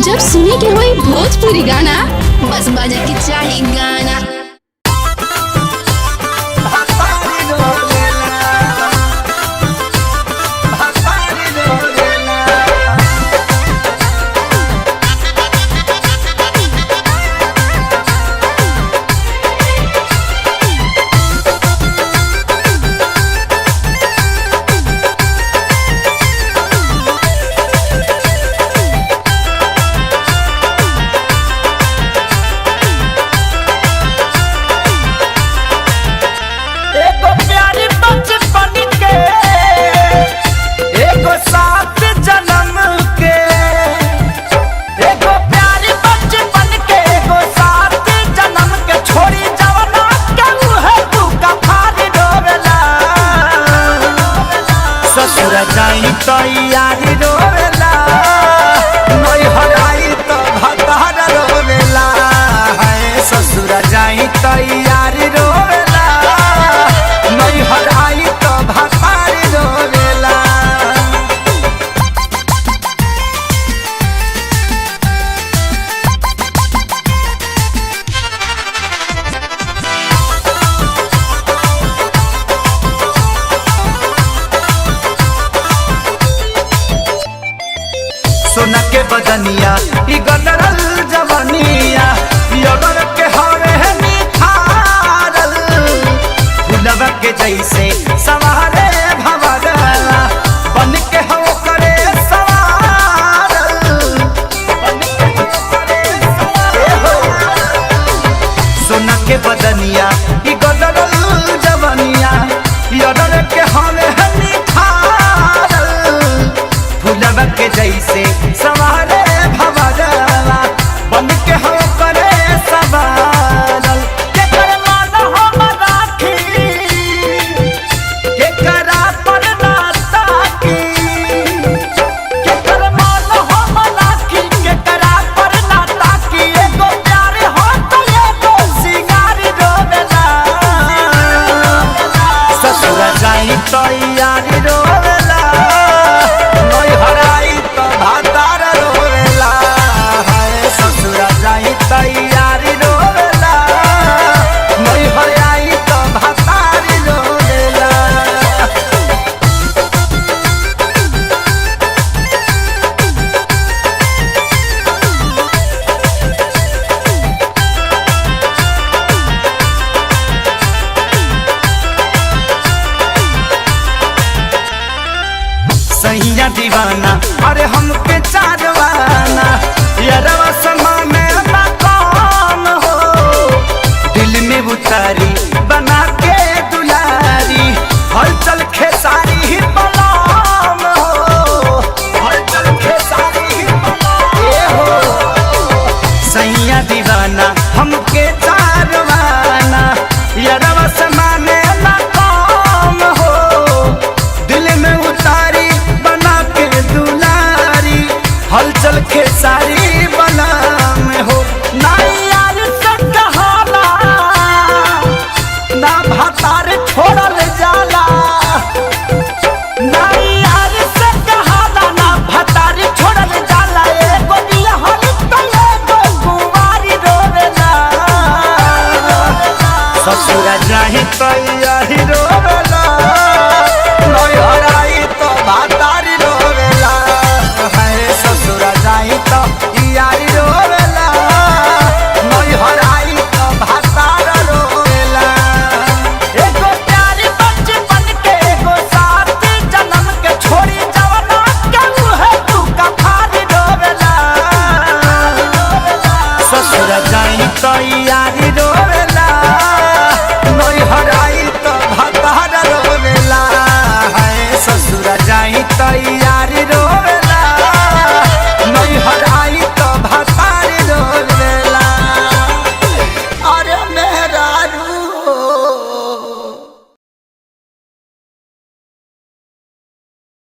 जब सुने के होई भोजपुरी गाना बस बजे के चाही गाना। तैयारी रोवेला नई हराई तो भतार रोवेला है ससुर जाई तैयारी रोवेला नई हराई तो भतार रोवेला। सोना के बदनिया ई गदरल जवनिया योगर के हरे निखारल फुलवा के जैसे सवारे भवरला बन के हो करे सवारल बन के हो करे सवारल। सोना के बदनिया ई गदरल जवनिया योगर के हरे निखारल फुलवा के जैसे सवारे भवरला बन के हो करे सवारल। के कर मान हम राखी के करा पर ना ताकी के कर मान हम राखी के करा पर ना ताकी एगो प्यार हो तो एगो सिंगार रोवेला ससुर जाई तैयारी रोवेला नई हराई तो भतार रोवेला है ससुर जाई तैयारी रोवेला नई हराई तो भतार रोवेला। सैया दीवाना अरे हमके चारवाना यारवा समाने ना कौन हो दिल में उतारी बना के दुलारी हलचल खेसारी ही बलाम हो हलचल खेसारी ही बलाम हो। सैया दीवाना हमके चारवाना यारवा समाने ना कौन हो दिल में उतारी हलचल खेसारी बना में हो।